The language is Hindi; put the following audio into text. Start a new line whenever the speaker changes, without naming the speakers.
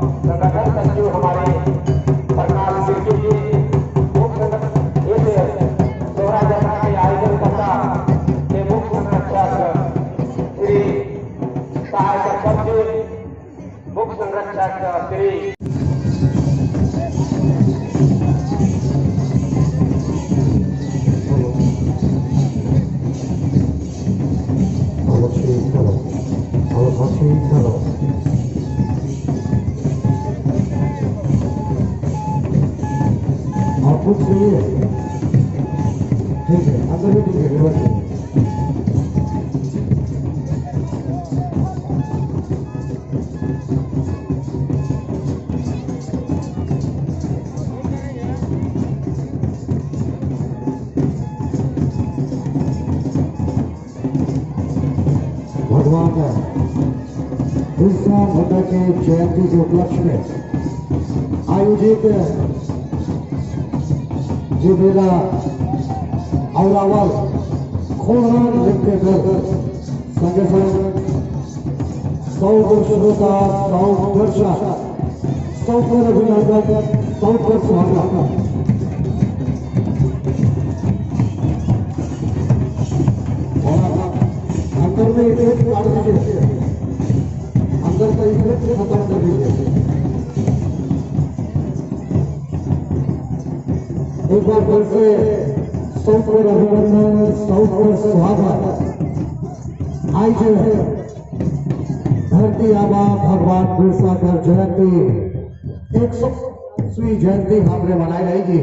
संगठन सचिव हमारे प्रकाश सिंह जी, दोहरा यात्रा के आयोजनकर्ता के मुख्य संरक्षक श्री सहायक सचिव, मुख्य संरक्षक श्री
कुछ नहीं है, ठीक है, अंदर भी ठीक है, व्यवस्थित। भगवान बिरसा मुंडा के जयंती के उपलक्ष्य में आयोजित ये मेला औरावल खोलरान लिखते संगठन 100 श्रोता 100 दर्शक 100 पर अभिनंदन 100 पर स्वागत। अंदर में इफेक्ट काट दीजिए, अंदर का इफेक्ट खत्म कर दीजिए। एक बार फिर से 100 पर अभिनंदन 100 पर स्वागत। आज धरती आबा भगवान बिरसा कर जयंती 100वीं जयंती हमने मनाई रहेगी।